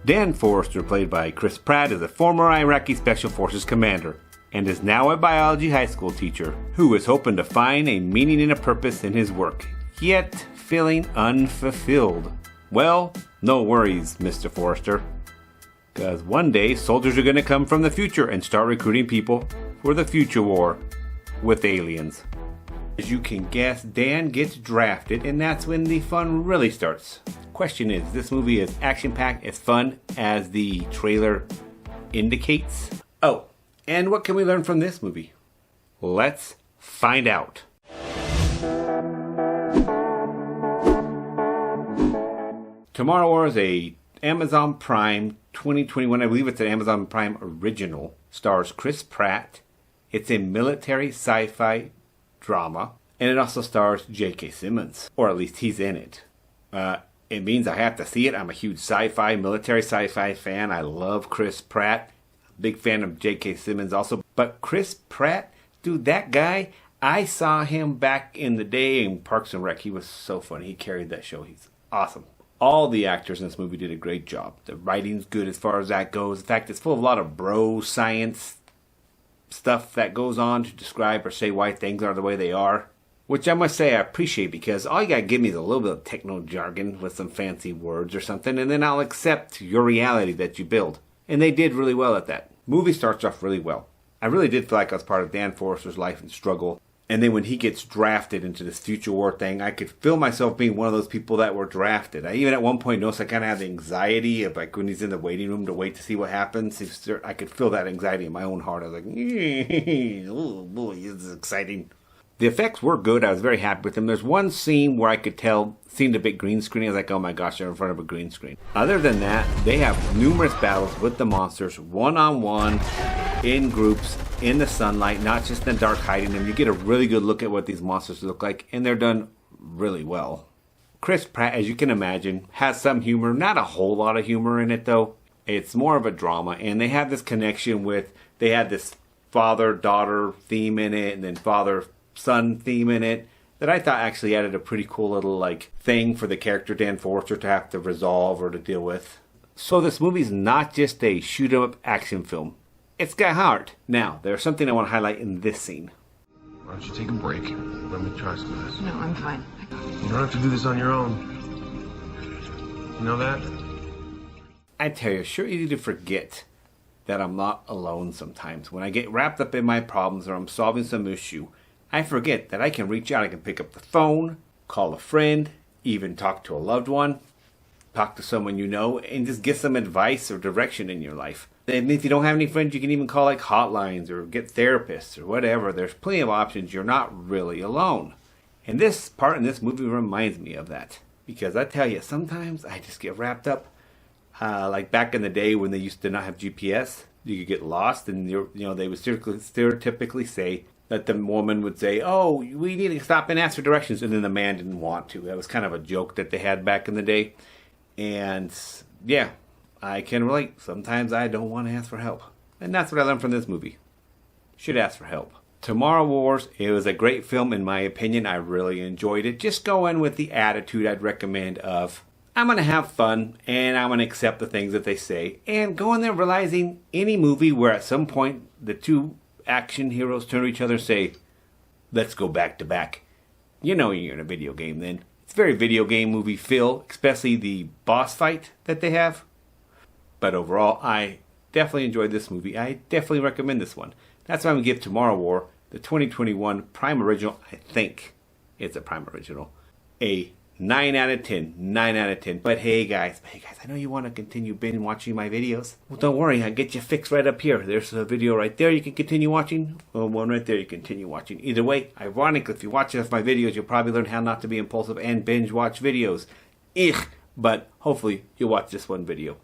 Dan Forrester, played by Chris Pratt, is a former Iraqi Special Forces commander and is now a biology high school teacher who is hoping to find a meaning and a purpose in his work, yet feeling unfulfilled. Well, no worries, Mr. Forrester, because one day soldiers are going to come from the future and start recruiting people for the future war with aliens. As you can guess, Dan gets drafted, and that's when the fun really starts. Question is, this movie is action-packed, as fun as the trailer indicates? Oh, and what can we learn from this movie? Let's find out. Tomorrow War is a Amazon Prime 2021, I believe it's an Amazon Prime original. Stars Chris Pratt. It's a military sci-fi drama, and it also stars J.K. Simmons, or at least he's in it. It means I have to see it. I'm a huge sci-fi, military sci-fi fan. I love Chris Pratt. Big fan of J.K. Simmons also. But Chris Pratt, dude, that guy, I saw him back in the day in Parks and Rec. He was so funny. He carried that show. He's awesome. All the actors in this movie did a great job. The writing's good as far as that goes. In fact, it's full of a lot of bro science stuff that goes on to describe or say why things are the way they are, which I must say I appreciate, because all you gotta give me is a little bit of techno jargon with some fancy words or something, and then I'll accept your reality that you build. And they did really well at that. Movie starts off really well. I really did feel like I was part of Dan Forrester's life and struggle. And then when he gets drafted into this future war thing, I could feel myself being one of those people that were drafted. I even at one point noticed I kind of had the anxiety of, like, when he's in the waiting room to wait to see what happens. I could feel that anxiety in my own heart. I was like, oh boy, this is exciting. The effects were good. I was very happy with them. There's one scene where I could tell, seeing the big green screen, I was like, oh my gosh, they're in front of a green screen. Other than that, they have numerous battles with the monsters, one-on-one, in groups, in the sunlight, not just in the dark hiding them. You get a really good look at what these monsters look like, and they're done really well. Chris Pratt, as you can imagine, has some humor. Not a whole lot of humor in it, though. It's more of a drama, and they have this connection with, they had this father-daughter theme in it, and then father-son theme in it, that I thought actually added a pretty cool little, like, thing for the character Dan Forrester to have to resolve or to deal with. So this movie's not just a shoot-'em-up action film. It's got heart. Now, there's something I want to highlight in this scene. Why don't you take a break? Let me try some of this. No, I'm fine. You don't have to do this on your own. You know that? I tell you, it's sure easy to forget that I'm not alone sometimes. When I get wrapped up in my problems or I'm solving some issue, I forget that I can reach out. I can pick up the phone, call a friend, even talk to a loved one, talk to someone you know, and just get some advice or direction in your life. And if you don't have any friends, you can even call like hotlines or get therapists or whatever. There's plenty of options. You're not really alone. And this part in this movie reminds me of that. Because I tell you, sometimes I just get wrapped up. Like back in the day when they used to not have GPS, you could get lost, and they would stereotypically say that the woman would say, oh, we need to stop and ask for directions, and then the man didn't want to. That was kind of a joke that they had back in the day. And yeah, I can relate. Sometimes I don't want to ask for help. And that's what I learned from this movie. Should ask for help. Tomorrow Wars, it was a great film in my opinion. I really enjoyed it. Just go in with the attitude I'd recommend of, I'm going to have fun and I'm going to accept the things that they say. And go in there realizing any movie where at some point the two action heroes turn to each other and say, let's go back to back. You know you're in a video game then. It's very video game movie feel, especially the boss fight that they have. But overall, I definitely enjoyed this movie. I definitely recommend this one. That's why I'm going to give Tomorrow War, the 2021 Prime Original, I think it's a Prime Original, a 9 out of 10. 9 out of 10. But hey guys, I know you want to continue binge watching my videos. Well, don't worry, I'll get you fixed right up here. There's a video right there you can continue watching. Or one right there you can continue watching. Either way, ironically, if you watch enough of my videos, you'll probably learn how not to be impulsive and binge watch videos. But hopefully you'll watch this one video.